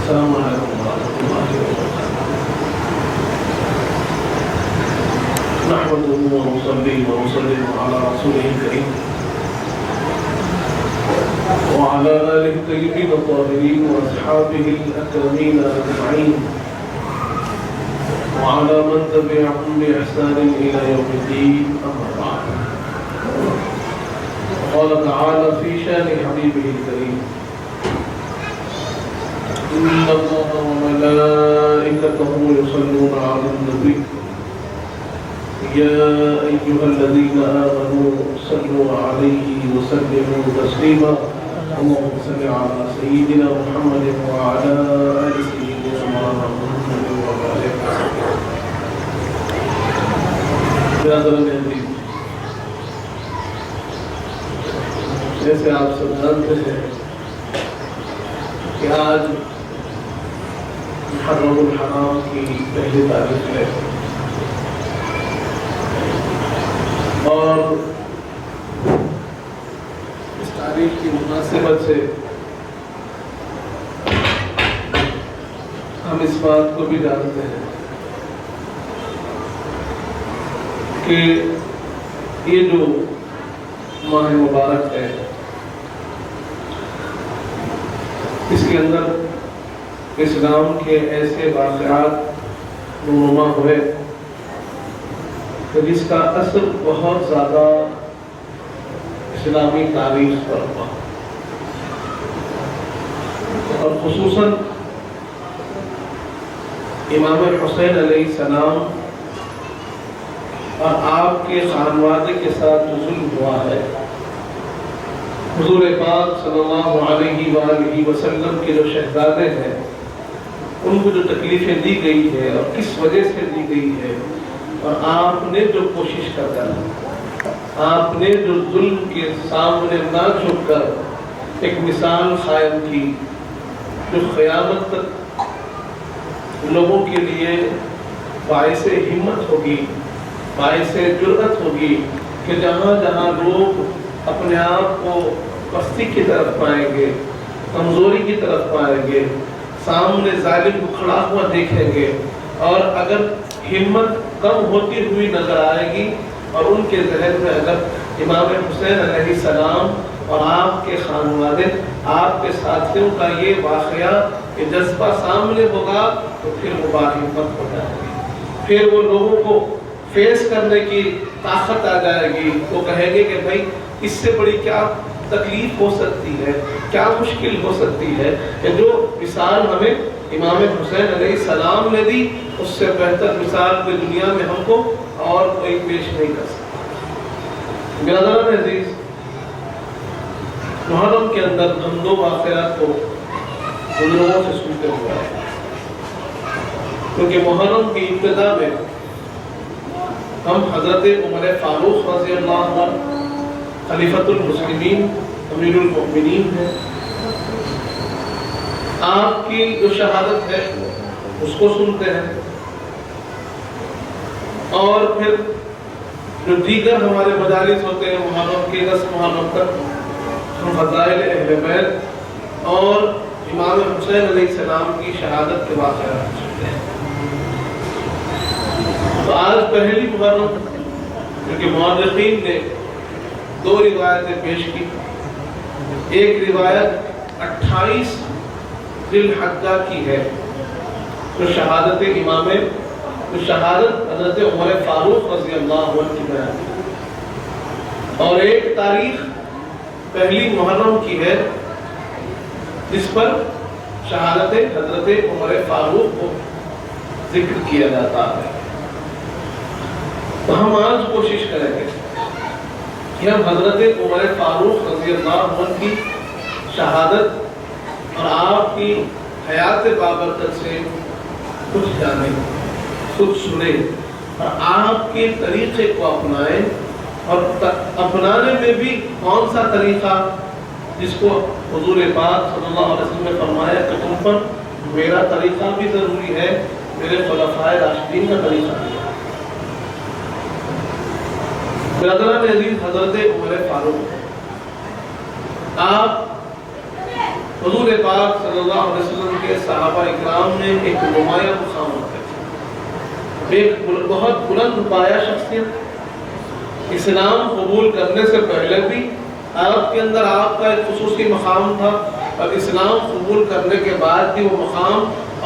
السلام علیکم ورحمۃ اللہ وبرکاتہ۔ نحمده ونصلي ونسلم على رسوله الكريم وعلى آله الطيبين الطاهرين وأصحابه الأكرمين أجمعين وعلى من تبعهم بإحسان إلى يوم الدين، أما بعد۔ قال تعالى في شان حبيبه الكريم: إن الله وملائكته يصلون على النبي يا أيها الذين آمنوا صلوا عليه وسلموا تسليما اللهم صل على سيدنا محمد وعلى آل سيدنا محمد وبارك وسلم۔ برادران عزیز، جیسے آپ سب جانتے ہیں کہ آج محرم الحرام کی پہلی تاریخ ہے، اور اس تاریخ کی مناسبت سے ہم اس بات کو بھی جانتے ہیں کہ یہ جو ماہ مبارک ہے، اس کے اندر اسلام کے ایسے واقعات رونما ہوئے کہ جس کا اثر بہت زیادہ اسلامی تاریخ پر ہوا، اور خصوصاً امام حسین علیہ السلام اور آپ کے خانوادے کے ساتھ جو ظلم ہوا ہے، حضور پاک صلی اللہ علیہ وآلہ وسلم کے جو شہزادے ہیں ان کو جو تکلیفیں دی گئی ہے اور کس وجہ سے دی گئی ہے، اور آپ نے جو کوشش کر آپ نے جو ظلم کے سامنے نہ جھک کر ایک مثال قائم کی جو قیامت تک لوگوں کے لیے باعث ہمت ہوگی، باعث جرأت ہوگی کہ جہاں جہاں لوگ اپنے آپ کو پستی کی طرف پائیں گے، کمزوری کی طرف پائیں گے، سامنے ظالم کو کھڑا ہوا دیکھیں گے، اور اگر ہمت کم ہوتی ہوئی نظر آئے گی اور ان کے ذہن میں اگر امام حسین علیہ السلام اور آپ کے خانوادے، آپ کے ساتھیوں کا یہ واقعہ، یہ جذبہ سامنے ہوگا تو پھر وہ باہمت ہو جائے گی، پھر وہ لوگوں کو فیس کرنے کی طاقت آ جائے گی، وہ کہیں گے کہ بھائی اس سے بڑی کیا تکلیف ہو سکتی ہے، کیا مشکل ہو سکتی ہے، کہ جو مثال ہمیں امام حسین علیہ السلام نے دی اس سے بہتر مثال کوئی دنیا میں ہم کو اور کوئی پیش نہیں کر سکتا۔ برادران عزیز، محرم کے اندر ہم دو واقعات کو بزرگوں سے سنتے ہوئے ہیں، کیونکہ محرم کی ابتدا میں ہم حضرت عمر فاروق رضی اللہ عنہ خلیفۃ المسلمین امیر المؤمنین ہیں، آپ کی جو شہادت ہے اس کو سنتے ہیں، اور پھر جو دیگر ہمارے مجالس ہوتے ہیں محرم کے 10 محرم تک ہم فضائل اہل بیت اور امام حسین علیہ السلام کی شہادت کے واقعات سنتے ہیں۔ تو آج پہلی محرم، کیونکہ مورخین نے دو روایتیں پیش کی، ایک روایت 28 ذی الحجہ کی ہے جو شہادت امام، جو شہادت حضرت عمر فاروق رضی اللہ عنہ کی بیان ہے، اور ایک تاریخ پہلی محرم کی ہے جس پر شہادت حضرت عمر فاروق کو ذکر کیا جاتا ہے۔ تو ہم آج کوشش کریں گے کہ ہم حضرت عمر فاروق رضی اللہ عنہ کی شہادت اور آپ کی حیات بابرکت سے کچھ جانیں، کچھ سنیں، اور آپ کے طریقے کو اپنائیں، اور اپنانے میں بھی کون سا طریقہ جس کو حضور پاک صلی اللہ علیہ وسلم نے فرمایا کہ تم پر میرا طریقہ بھی ضروری ہے، میرے خلفائے راشدین کا طریقہ بھی ہے۔ برادران عزیز، حضرت عمر فاروق آپ حضور پاک صلی اللہ علیہ وسلم کے صحابہ اکرام نے ایک نمایاں مقام رکھا، ایک بہت بلند پایہ شخصیت، اسلام قبول کرنے سے پہلے بھی عرب کے اندر آپ کا ایک خصوصی مقام تھا، اور اسلام قبول کرنے کے بعد بھی وہ مقام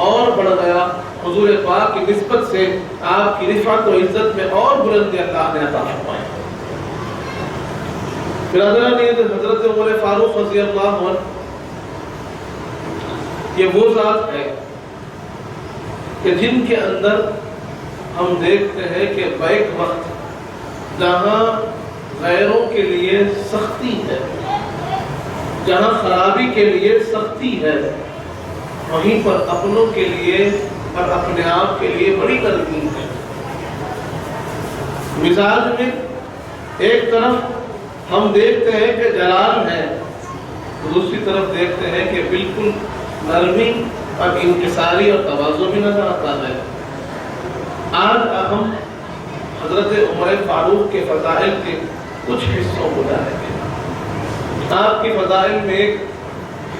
اور بڑھ گیا۔ حضور پاک کی نسبت سے آپ کی رفعت و عزت میں اور بلندی اللہ نے عطا فرمائی۔ برادران، حضرت عمر فاروق رضی اللہ عنہ یہ وہ ذات ہے کہ جن کے اندر ہم دیکھتے ہیں کہ بیک وقت جہاں غیروں کے لیے سختی ہے، جہاں خرابی کے لیے سختی ہے، وہیں پر اپنوں کے لیے اور اپنے آپ کے لیے بڑی تلقین ہے۔ مزاج میں ایک طرف ہم دیکھتے ہیں کہ جلال ہے، دوسری طرف دیکھتے ہیں کہ بالکل نرمی اور انکساری اور تواضع بھی نظر آتا ہے۔ آج ہم حضرت عمر فاروق کے فضائل کے کچھ حصوں کو جانیں گے۔ آپ کی فضائل میں ایک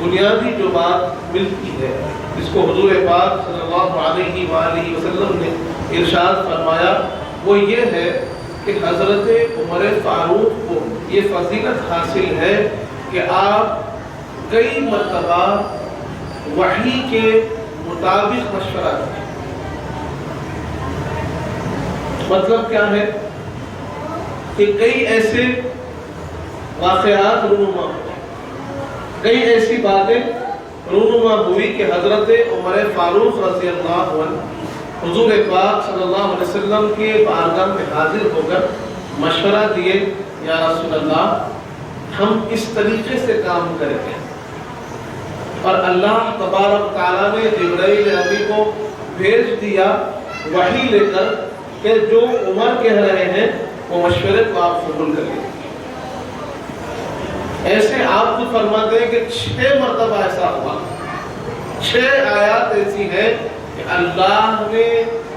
بنیادی جو بات ملتی ہے، جس کو حضور پاک صلی اللہ علیہ وآلہ وسلم نے ارشاد فرمایا، وہ یہ ہے کہ حضرت عمر فاروق کو یہ فضیلت حاصل ہے کہ آپ کئی مرتبہ وحی کے مطابق مشورہ کریں۔ مطلب کیا ہے کہ کئی ایسے واقعات رونما ہوئے، کئی ایسی باتیں رونما ہوئی کہ حضرت عمر فاروق رضی اللہ عنہ حضور پاک صلی اللہ علیہ وسلم کے بارگاہ میں حاضر ہو کر مشورہ دیے، یا رسول اللہ ہم اس طریقے سے کام کریں گے۔ اور اللہ تبارک تعالیٰ نے جبرائیل امین کو بھیج دیا وحی لے کر کہ جو عمر کہہ رہے ہیں وہ مشورے کو آپ قبول کر لیں۔ ایسے آپ خود فرماتے ہیں کہ 6 مرتبہ ایسا ہوا، 6 آیات ایسی ہیں کہ اللہ نے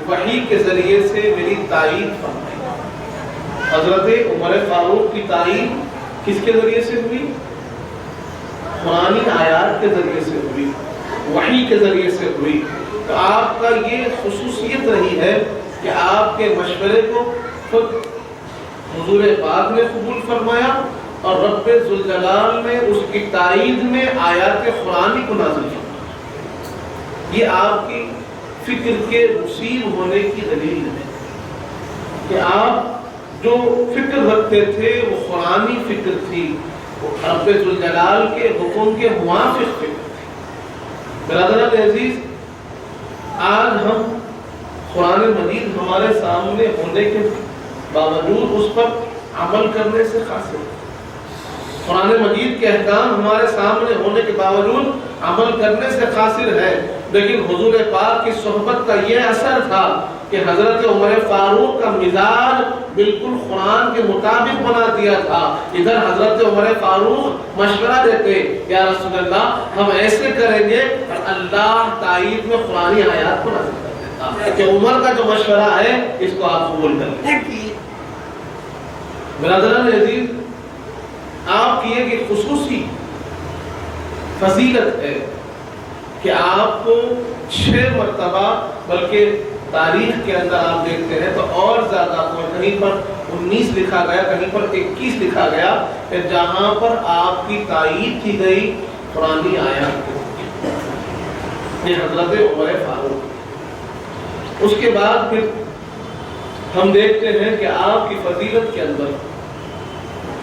وحی کے ذریعے سے میری تائید فرمائی۔ حضرت عمر فاروق کی تائید کس کے ذریعے سے ہوئی؟ قرآنی آیات کے ذریعے سے ہوئی، وحی کے ذریعے سے ہوئی۔ تو آپ کا یہ خصوصیت رہی ہے کہ آپ کے مشورے کو خود حضور پاک نے قبول فرمایا، اور رب ذوالجلال نے اس کی تائید میں آیات قرآنی کو نازل فرمایا۔ یہ آپ کی فکر کے مصیب ہونے کی دلیل ہے کہ آپ جو فکر رکھتے تھے وہ قرآنی فکر تھی، وہ رب ذوالجلال کے حکم کے موافق فکر تھی۔ برادران عزیز، آج ہم قرآن مجید ہمارے سامنے ہونے کے باوجود اس پر عمل کرنے سے قاصر ہیں۔ قرآن مجید کے احکام ہمارے سامنے ہونے کے باوجود عمل کرنے سے قاصر ہے، لیکن حضور پاک کی صحبت کا یہ اثر تھا کہ حضرت عمر فاروق کا مزاج بالکل قرآن کے مطابق بنا دیا تھا۔ ادھر حضرت عمر فاروق مشورہ دیتے، یا رسول اللہ ہم ایسے کریں گے، اور اللہ تائید میں قرآنی آیات کو نازل کر دیتا کہ عمر کا جو مشورہ ہے اس کو آپ قبول کر لیں۔ برادران عزیز، آپ کی ایک خصوصی فضیلت ہے کہ آپ کو 6 مرتبہ، بلکہ تاریخ کے اندر آپ دیکھتے ہیں تو اور زیادہ، کہیں پر 19 لکھا گیا، کہیں پر 21 لکھا گیا، کہ جہاں پر آپ کی تائید کی گئی قرآنی آیات کو۔ یہ حضرت عمر فاروق۔ اس کے بعد پھر ہم دیکھتے ہیں کہ آپ کی فضیلت کے اندر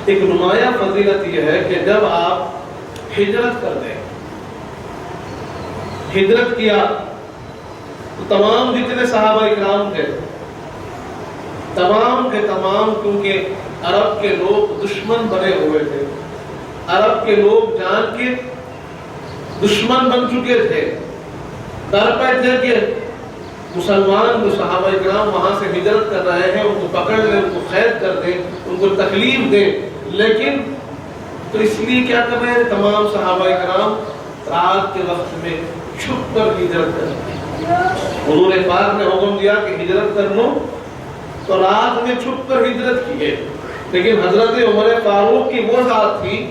ایک نمایاں فضیلت یہ ہے کہ جب آپ ہجرت کر دیں، ہجرت کیا تو تمام جتنے صحابہ اکرام تھے، تمام کے تمام، کیونکہ عرب کے لوگ دشمن بنے ہوئے تھے، عرب کے لوگ جان کے دشمن بن چکے تھے، ڈر پہ تھے کہ مسلمان جو صحابہ اکرام وہاں سے ہجرت کر رہے ہیں ان کو پکڑ لیں، ان کو قید کر دیں، ان کو تکلیف دیں۔ لیکن تو اس لیے کیا کر رہے ہیں تمام صحابہ اکرام؟ رات کے وقت میں چھپ کر ہجرت کر رہے ہیں۔ حضور پاک نے حکم دیا کہ ہجرت کر لو، تو رات میں چھپ کر ہجرت کیے۔ لیکن حضرت عمر فاروق کی وہ ذات تھی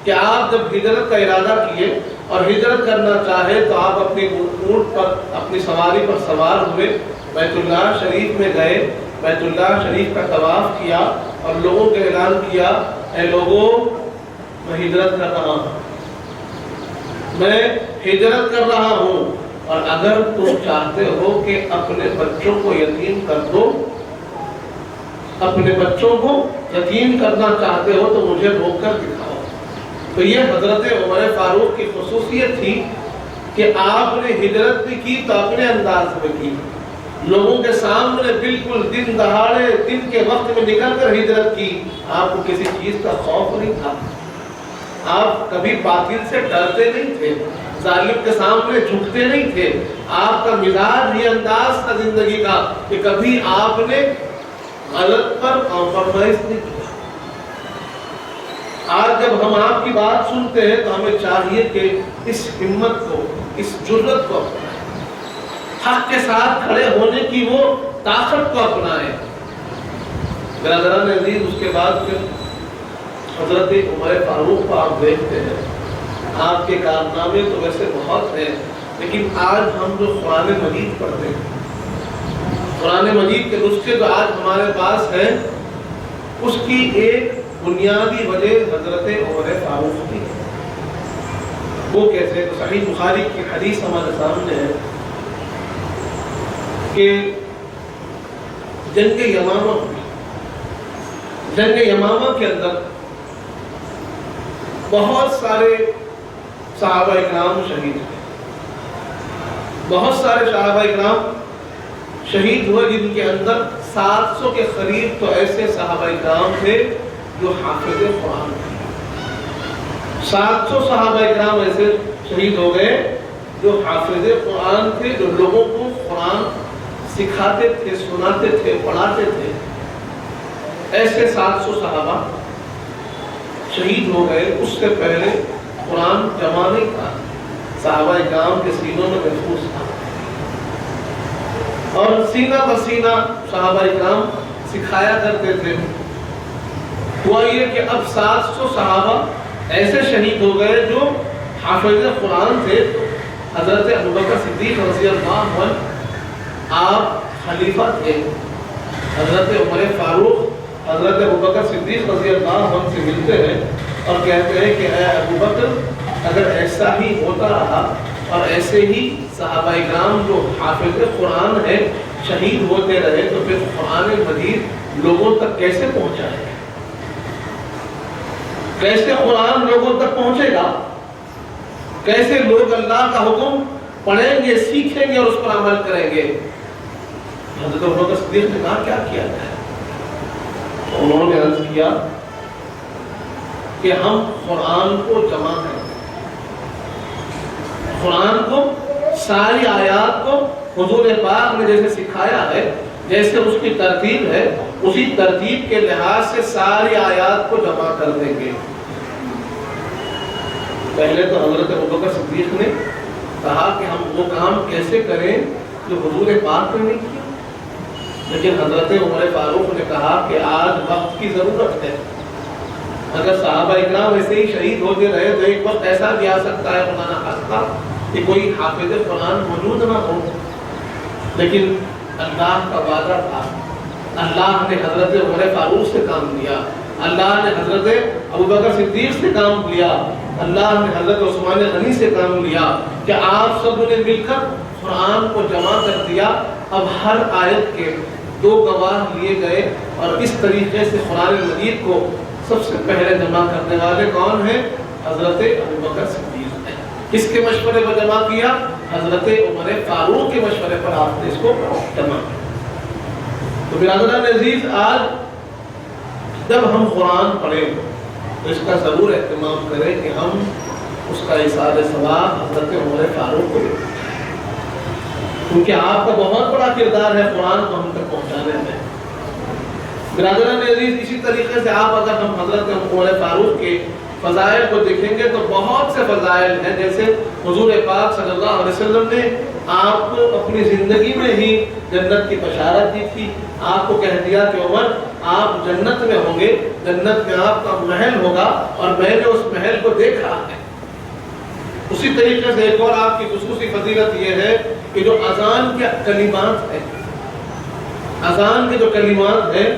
کہ آپ جب ہجرت کا ارادہ کیے اور ہجرت کرنا چاہے تو آپ اپنی اونٹ پر اپنی سواری پر سوار ہوئے بیت اللہ شریف میں گئے، بیت اللہ شریف کا طواف کیا اور لوگوں کو اعلان کیا، اے لوگوں میں ہجرت کر رہا ہوں، میں ہجرت کر رہا ہوں، اور اگر تم چاہتے ہو کہ اپنے بچوں کو یتیم کر دو، اپنے بچوں کو یتیم کرنا چاہتے ہو تو مجھے روک کر دکھاؤ۔ تو یہ حضرت عمر فاروق کی خصوصیت تھی کہ آپ نے ہجرت بھی کی تو اپنے انداز میں کی، لوگوں کے سامنے بالکل دن دہاڑے دن کے وقت میں نکل کر ہجرت کی۔ آپ کو کسی چیز کا خوف نہیں تھا، آپ کبھی باطل سے ڈرتے نہیں تھے، ظالم کے سامنے جھکتے نہیں تھے، آپ کا مزاج یہ انداز تھا زندگی کا کہ کبھی آپ نے غلط پر کمپرومائز نہیں کیا۔ آج جب ہم آپ کی بات سنتے ہیں تو ہمیں چاہیے کہ اس ہمت کو، اس جرأت کو اپنائیں، حق کے ساتھ کھڑے ہونے کی وہ طاقت کو اپنائیں۔ برادران عزیز، اس کے بعد پھر حضرت عمر فاروق کو آپ دیکھتے ہیں، آپ کے کارنامے تو ویسے بہت ہیں، لیکن آج ہم جو قرآن مجید پڑھتے ہیں، قرآن مجید کے نسخے جو آج ہمارے پاس ہیں، اس کی ایک بنیادی وجہ حضرت عمر فاروق کی ہے۔ وہ کیسے؟ تو صحیح بخاری کی حدیث ہمارے سامنے ہے کہ جنگ یمامہ ہوئی، جنگ یمامہ کے اندر بہت سارے صحابہ اکرام شہید ہوئے، بہت سارے صحابہ اکرام شہید ہوئے، جن کے اندر 700 کے قریب تو ایسے صحابہ اکرام تھے جو حافظ قرآن تھے۔ 700 صحابہ اکرام ایسے شہید ہو گئے جو حافظ قرآن تھے، جو لوگوں کو قرآن سکھاتے تھے، سناتے تھے، پڑھاتے تھے۔ ایسے 700 صحابہ شہید ہو گئے۔ اس سے پہلے قرآن جمع نہیں تھا، صحابہ اکرام کے سینوں میں محفوظ تھا، اور سینہ بسینہ صحابہ اکرام سکھایا کرتے تھے۔ ہوا یہ کہ اب 700 صحابہ ایسے شہید ہو گئے جو حافظ قرآن تھے۔ حضرت ابوبکر صدیق رضی اللہ عنہ آپ خلیفہ تھے، حضرت عمر فاروق حضرت ابوبکر صدیق رضی اللہ عنہ سے ملتے ہیں اور کہتے ہیں کہ اے ابوبکر، اگر ایسا ہی ہوتا رہا اور ایسے ہی صحابہ اکرام جو حافظ قرآن ہیں شہید ہوتے رہے تو پھر قرآن مجید لوگوں تک کیسے پہنچائے گا؟ کیسے قرآن لوگوں تک پہنچے گا؟ کیسے لوگ اللہ کا حکم پڑھیں گے، سیکھیں گے اور اس پر عمل کریں گے؟ حضرت ابوبکر صدیق نے کہا کیا کیا جائے؟ انہوں نے عرض کیا کہ ہم قرآن کو جمع کریں، قرآن کو، ساری آیات کو حضور پاک نے جیسے سکھایا ہے، جیسے اس کی ترتیب ہے، اسی ترتیب کے لحاظ سے ساری آیات کو جمع کر دیں گے۔ پہلے تو حضرت ابوبکر صدیق نے کہا کہ ہم وہ کام کیسے کریں جو حضور پاک نے نہیں کیا، لیکن حضرت عمر فاروق نے کہا کہ آج وقت کی ضرورت ہے۔ اگر صحابہ اکرام ایسے ہی شہید ہوتے رہے تو ایک وقت ایسا بھی آ سکتا ہے خدا نہ خواستہ کہ کوئی حافظ قرآن موجود نہ ہو، لیکن اللہ کا وعدہ تھا، اللہ نے حضرت عمر فاروق سے کام لیا، اللہ نے حضرت ابوبکر صدیق سے کام لیا، اللہ نے حضرت عثمان غنی سے کام لیا کہ آپ سب نے مل کر قرآن کو جمع کر دیا۔ اب ہر آیت کے 2 گواہ لیے گئے، اور اس طریقے سے قرآن مجید کو سب سے پہلے جمع کرنے والے کون ہیں؟ حضرت ابوبکر صدیق ہیں۔ کس کے مشورے پر جمع کیا؟ حضرت عمر فاروق کے مشورے پر آپ نے اس کو جمع کیا۔ تو برادران عزیز، آج جب ہم قرآن پڑھیں تو اس کا ضرور اہتمام کریں کہ ہم اس کا ایصال ثواب حضرت عمر فاروق کو دیں، کیونکہ آپ کا بہت بڑا کردار ہے قرآن کو ہم تک پہنچانے میں۔ برادران عزیز، اسی طریقے سے آپ اگر ہم حضرت عمر فاروق کے فضائل کو دیکھیں گے تو بہت سے فضائل ہیں، جیسے حضور پاک صلی اللہ علیہ وسلم نے آپ کو اپنی زندگی میں ہی جنت کی بشارت دی تھی۔ آپ کو کہہ دیا کہ عمر، آپ جنت میں ہوں گے، جنت میں آپ کا محل ہوگا، اور میں نے اس محل کو دیکھا ہے۔ اسی طریقے سے ایک اور آپ کی خصوصی فضیلت یہ ہے کہ جو اذان کے کلمات ہیں، اذان کے جو کلمات ہیں،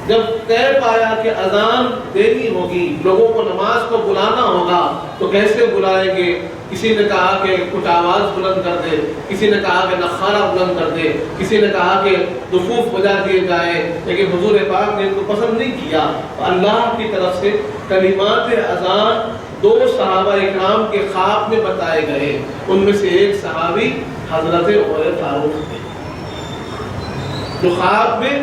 جب طے پایا کہ اذان دینی ہوگی، لوگوں کو نماز کو بلانا ہوگا، تو کیسے بلائیں گے؟ کسی نے کہا کہ کچھ آواز بلند کر دے، کسی نے کہا کہ نخارہ بلند کر دے، کسی نے کہا کہ دفوف بجا دیے جائیں، لیکن حضور پاک نے ان کو پسند نہیں کیا۔ اللہ کی طرف سے کلمات اذان 2 صحابہ اکرام کے خواب میں بتائے گئے، ان میں سے ایک صحابی حضرت عمر فاروق تھے، جو خواب میں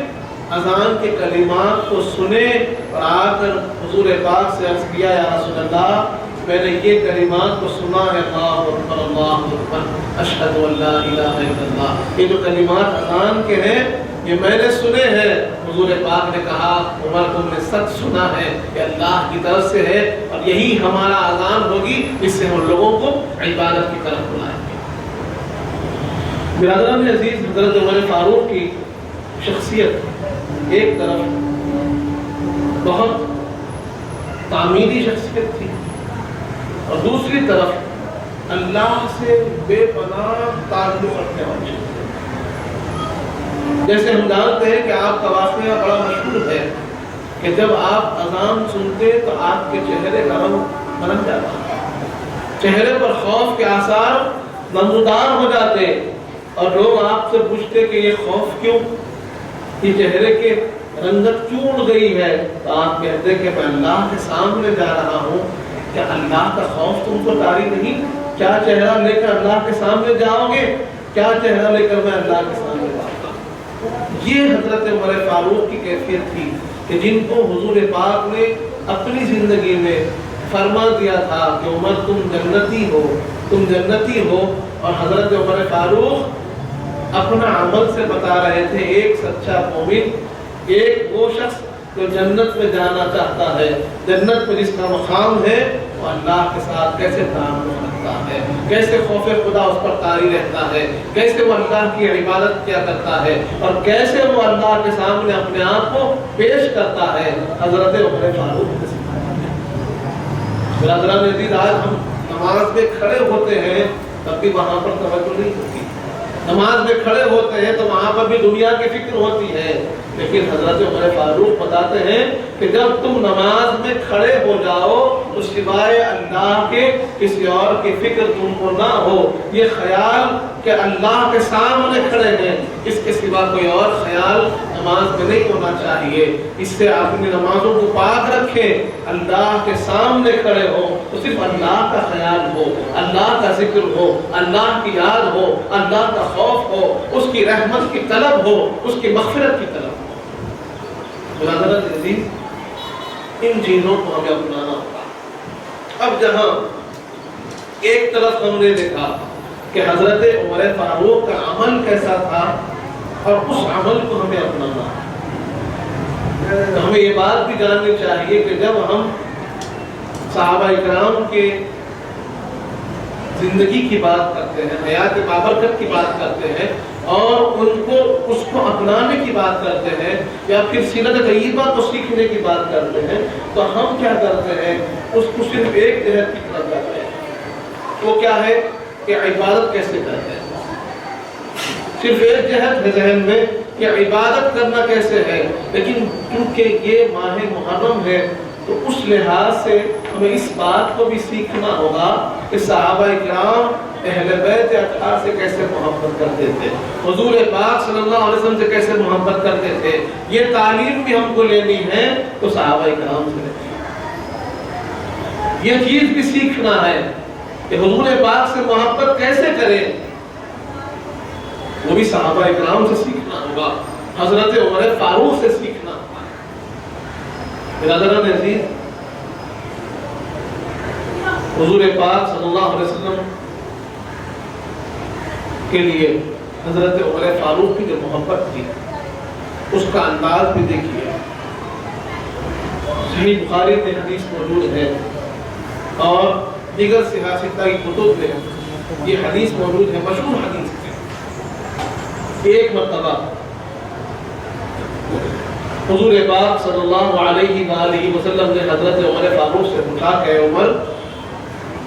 اذان کے کلمات کو سنے اور آ کر حضور پاک سے عرض کیا، یا رسول اللہ میں نے یہ کلمات کو سنا ہے، اللہ اکبر اللہ اکبر اشہد ان لا الہ الا اللہ، یہ جو کلمات اذان کے ہیں یہ میں نے سنے ہیں۔ حضور پاک نے کہا، عمر تم نے سچ سنا ہے، کہ اللہ کی طرف سے ہے اور یہی ہمارا اذان ہوگی، اس سے ہم لوگوں کو عبادت کی طرف بلائیں گے۔ برادران عزیز، حضرت عمر فاروق کی شخصیت ایک طرف بہت تعمیری شخصیت تھی اور دوسری طرف اللہ سے بے پناہ تعلق رکھنے والی شخصیت۔ جیسے ہم جانتے ہیں کہ آپ کا واقعہ بڑا مشہور ہے کہ جب آپ اذان سنتے تو آپ کے چہرے کا رنگ بدل جاتا، چہرے پر خوف کے آثار نمودار ہو جاتے اور لوگ آپ سے پوچھتے کہ یہ خوف کیوں، یہ چہرے کے رنگت کیوں اڑ گئی ہے؟ تو آپ کہتے کہ میں اللہ کے سامنے جا رہا ہوں، کیا اللہ کا خوف تم کو طاری نہیں؟ کیا چہرہ لے کر اللہ کے سامنے جاؤ گے؟ کیا چہرہ لے کر میں اللہ کے سامنے جاؤں گا؟ یہ حضرت عمر فاروق کی کیفیت تھی کہ جن کو حضور پاک نے اپنی زندگی میں فرما دیا تھا کہ عمر تم جنتی ہو، تم جنتی ہو، اور حضرت عمر فاروق اپنا عمل سے بتا رہے تھے ایک سچا مومن، ایک وہ شخص جو جنت میں جانا چاہتا ہے، جنت میں جس کا مقام ہے، وہ اللہ کے ساتھ کیسے تعامل رکھتا ہے، کیسے خوف خدا اس پر طاری رہتا ہے، کیسے وہ اللہ کی عبادت کیا کرتا ہے، اور کیسے وہ اللہ کے سامنے اپنے آپ کو پیش کرتا ہے، حضرت عمر فاروق نے سکھایا ہے۔ برادران عزیز، آج ہم نماز میں کھڑے ہوتے ہیں تب بھی وہاں پر توجہ نہیں ہوتی، نماز میں کھڑے ہوتے ہیں تو وہاں پر بھی دنیا کی فکر ہوتی ہے، لیکن حضرت عمر فاروق بتاتے ہیں کہ جب تم نماز میں کھڑے ہو جاؤ تو سوائے اللہ کے کسی اور کی فکر تم کو نہ ہو، یہ خیال کہ اللہ کے سامنے کھڑے ہیں، اس کے سوا کوئی اور خیال نماز میں نہیں ہونا چاہیے۔ اس سے اپنی نمازوں کو پاک رکھیں، اللہ کے سامنے کھڑے ہو تو صرف اللہ کا خیال ہو، اللہ کا ذکر ہو، اللہ کی یاد ہو، اللہ کا خوف ہو، اس کی رحمت کی طلب ہو، اس کی مغفرت کی طلب ہو۔ برادران عزیز، ان چیزوں کو ہمیں اپنانا ہوگا۔ اب جہاں ایک طرف ہم نے دیکھا کہ حضرت عمر فاروق کا عمل کیسا تھا اور اس عمل کو ہمیں اپنانا ہے، تو ہمیں یہ بات بھی جاننی چاہیے کہ جب ہم صحابہ اکرام کے زندگی کی بات کرتے ہیں، حیات بابرکت کی بات کرتے ہیں اور ان کو اس کو اپنانے کی بات کرتے ہیں یا پھر سیرت طیبہ کو سیکھنے کی بات کرتے ہیں، تو ہم کیا کرتے ہیں؟ اس کو صرف ایک جہت کی طرف کرتے ہیں، وہ کیا ہے کہ عبادت کیسے کرتے ہیں، صرف ایک جہت ہے ذہن میں کہ عبادت کرنا کیسے ہے، لیکن کیونکہ یہ ماہ محرم ہے تو اس لحاظ سے ہمیں اس بات کو بھی سیکھنا ہوگا کہ صحابہ اکرام اہل بیت اطہار سے کیسے محبت کرتے تھے، حضور پاک صلی اللہ علیہ وسلم سے کیسے محبت کرتے تھے۔ یہ تعلیم بھی ہم کو لینی ہے تو صحابہ اکرام سے لینی ہے، یہ چیز بھی سیکھنا ہے کہ حضور پاک سے محبت کیسے کریں، وہ بھی صحابہ اکرام سے سیکھنا ہوگا، حضرت عمر فاروق سے سیکھنا ہوگا۔ برادران عزیز، حضور پاک صلی اللہ علیہ وسلم کے لیے حضرت عمر فاروق کی جو محبت تھی اس کا انداز بھی دیکھیے۔ صحیح بخاری میں حدیث موجود ہے اور دیگر ستہ کی کتب میں یہ حدیث موجود ہے، مشہور حدیث ہے۔ ایک مرتبہ حضور پاک صلی اللہ علیہ وآلہ وسلم نے حضرت عمر فاروق سے پوچھا کہ عمر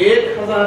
1000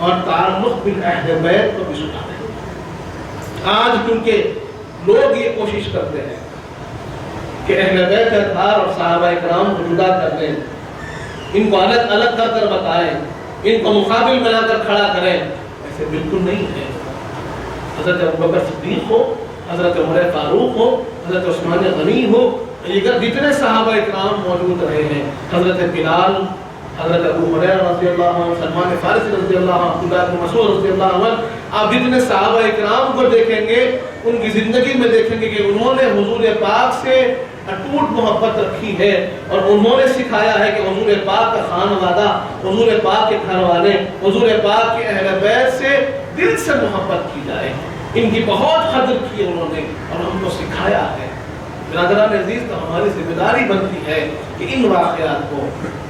اور تعلق بالاہل بیت کو بھی سنا دیں۔ آج کیونکہ لوگ یہ کوشش کرتے ہیں کہ اہل بیت اطہار اور صحابہ کرام کو جدا کر دیں، ان کو الگ الگ کر بتائیں، ان کو مقابل میں لا کر کھڑا کریں، ایسے بالکل نہیں ہے۔ حضرت ابوبکر صدیق ہو، حضرت عمر فاروق ہو، حضرت عثمان غنی ہو، دیگر جتنے صحابہ اکرام موجود رہے ہیں، حضرت بلال، حضرت ابو ہریرہ رضی اللہ عنہ، سلمان فارسی رضی اللہ عنہ، عبداللہ بن مسعود رضی اللہ عنہ، آپ جتنے صحابہ اکرام کو دیکھیں گے، ان کی زندگی میں دیکھیں گے کہ انہوں نے حضور پاک سے اٹوٹ محبت رکھی ہے، اور انہوں نے سکھایا ہے کہ حضور پاک کا خانوادہ، حضور پاک کے گھر والے، حضور پاک کے اہل بیت سے دل سے محبت کی جائے۔ ان کی بہت قدر کی انہوں نے اور ہم کو سکھایا ہے۔ برادران عزیز، تو ہماری ذمہ داری بنتی ہے کہ ان واقعات کو،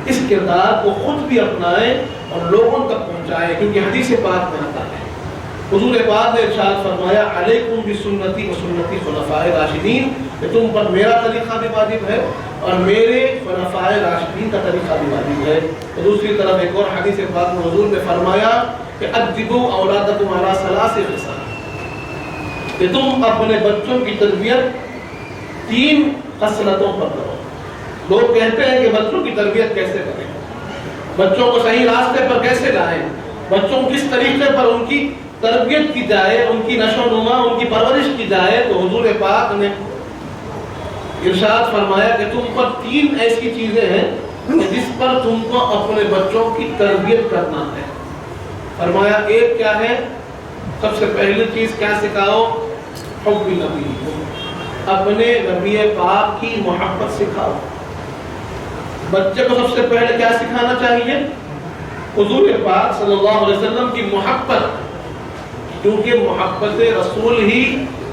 اس کردار کو خود بھی اپنائیں اور لوگوں تک پہنچائیں، کیونکہ حدیث پاک میں آتا ہے، حضور پاک نے ارشاد فرمایا علیکم بسنتی و سنتی خلفائے راشدین، کہ تم پر میرا طریقہ بھی واجب ہے اور میرے خلفائے راشدین کا طریقہ بھی واجب ہے۔ تو دوسری طرف ایک اور حدیث پاک میں حضور نے فرمایا کہ ادبوا اولادکم علی ثلاث خصال، کہ تم اپنے بچوں کی تربیت 3 خصلتوں پر کرو۔ لوگ کہتے ہیں کہ بچوں کی تربیت کیسے کریں، بچوں کو صحیح راستے پر کیسے لائیں، بچوں کو کس طریقے پر ان کی تربیت کی جائے، ان کی نشو و نما، ان کی پرورش کی جائے۔ تو حضور پاک نے ارشاد فرمایا کہ تم پر 3 ایسی چیزیں ہیں جس پر تم کو اپنے بچوں کی تربیت کرنا ہے۔ فرمایا ایک کیا ہے، سب سے پہلی چیز کیا سکھاؤ، حب نبی، اپنے نبی پاک کی محبت سکھاؤ۔ بچے کو سب سے پہلے کیا سکھانا چاہیے، حضور پاک صلی اللہ علیہ وسلم کی محبت، کیونکہ محبت رسول ہی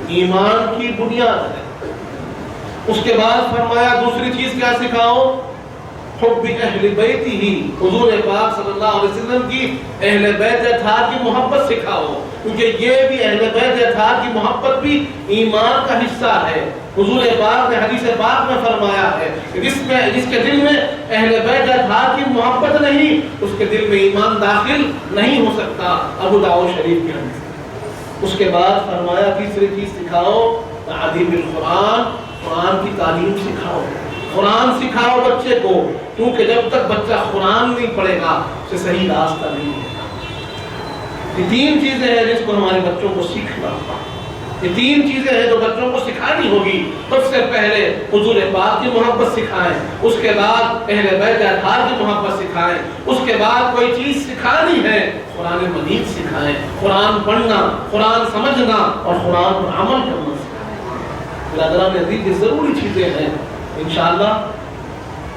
ایمان کی بنیاد ہے۔ اس کے بعد فرمایا دوسری چیز کیا سکھاؤ، حب اہل بیت ہی، حضور پاک صلی اللہ علیہ وسلم کی اہل بیت اطہار کی محبت سکھاؤ، کیونکہ یہ بھی اہل بیت اطہار کی محبت بھی ایمان کا حصہ ہے۔ حضور پاک نے حدیث پاک میں فرمایا ہے کہ جس کے دل میں اہل بیت اطہار کی محبت نہیں، اس کے دل میں ایمان داخل نہیں ہو سکتا، ابو داؤد شریف کی حدیث۔ اس کے بعد فرمایا تیسری چیز سکھاؤ تعلیم القرآن، قرآن کی تعلیم سکھاؤ، قرآن سکھاؤ بچے کو، کیونکہ جب تک بچہ قرآن نہیں پڑھے گا اسے صحیح راستہ نہیں ملے گا۔ یہ 3 چیزیں ہیں جس کو ہمارے بچوں کو سیکھنا ہوگا، یہ 3 چیزیں ہیں جو بچوں کو سکھانی ہوگی۔ سب سے پہلے حضور پاک کی محبت سکھائیں، اس کے بعد اہل بیت اطہار کی محبت سکھائیں، اس کے بعد کوئی چیز سکھانی ہے قرآن مجید سکھائیں، قرآن پڑھنا، قرآن سمجھنا اور قرآن پر عمل کرنا سکھائیں۔ برادران عزیز، یہ ضروری چیزیں ہیں۔ انشاءاللہ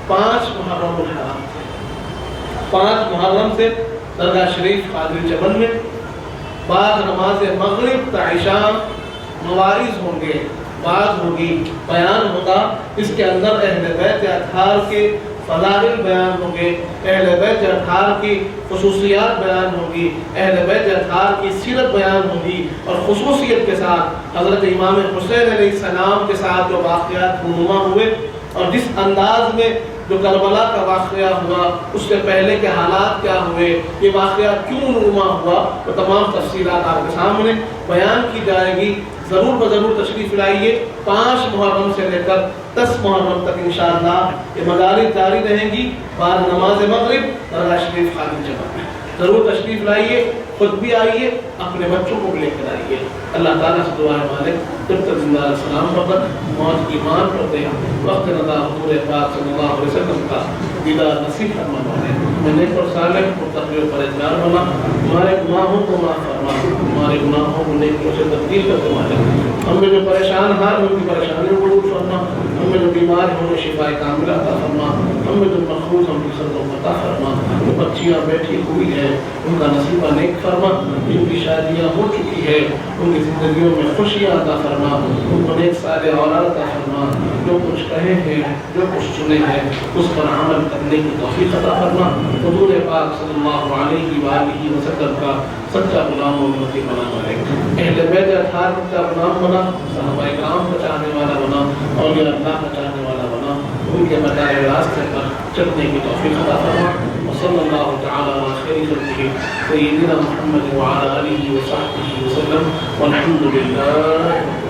5 محرم الحرام، 5 محرم سے درگاہ شریف قادری جبل میں بعد نماز مغرب تا عشاء مواعظ ہوں گے، بعض ہوگی، بیان ہوگا، اس کے اندر اہل بیت اطہار کے فضائل بیان ہوں گے، اہل بیت اطہار کی خصوصیات بیان ہوگی، اہل بیت اطہار کی سیرت بیان ہوگی، اور خصوصیت کے ساتھ حضرت امام حسین علیہ السلام کے ساتھ جو واقعات رونما ہوئے اور جس انداز میں جو کربلا کا واقعہ ہوا، اس سے پہلے کے حالات کیا ہوئے، یہ واقعہ کیوں رونما ہوا، وہ تمام تفصیلات آپ کے سامنے بیان کی جائے گی۔ ضرور بضرور تشریف لائیے۔ 5 محرم سے لے کر 10 محرم تک انشاءاللہ یہ مدارس جاری رہیں گی، بعد نماز مغرب درگاہ شریف قادری جبل میں ضرور تشریف لائیے، خود بھی آئیے، اپنے بچوں کو بھی لے کر آئیے۔ اللہ تعالیٰ سے دعا ہے مالک جب تک زندہ سلام وقت موت کی ایمان کرتے ہیں، وقت ندا حضور پاک صلی اللہ علیہ وسلم کا دیدار نصیب فرما ہے، میں نیک اور صالح متقی و پرہیزگار بنا، ہمارے گناہوں کو معاف فرما، ہمارے گناہوں کو نیکیوں سے تبدیل کر فرما، ہم میں جو پریشان ہیں ان کی پریشانیوں کو دور فرما، ہم میں جو بیمار ہیں انہیں شفا کاملہ عطا فرما، ہم میں جو مخلوق ہم کی صدر عطا فرما، جو بچیاں بیٹھی ہوئی ہیں ان کا نصیبہ نیک فرما، جن کی شادیاں ہو چکی ہے ان کی زندگیوں میں خوشیاں عطا فرما، ان کو نیک صالح اولاد عطا فرما، جو کچھ کہے ہیں جو کچھ سنے ہیں اس پر عمل کرنے کی توفیق عطا فرما، حضور پاک صلی اللہ علیہ وآلہ وسلم کا سچا غلام و امتی بنا ہمارے، اہل بیت اطہار کا غلام بنا، صحابہ کرام کا چاہنے والا بنا، اولیاء اللہ کا چاہنے والا بنا، ان کے بتائے راستے پر چلنے کی توفیق عطا فرما۔ وصلی اللہ تعالی علی خیر خلقہ سیدنا محمد وعلی آلہ وصحبہ وسلم والحمد للہ.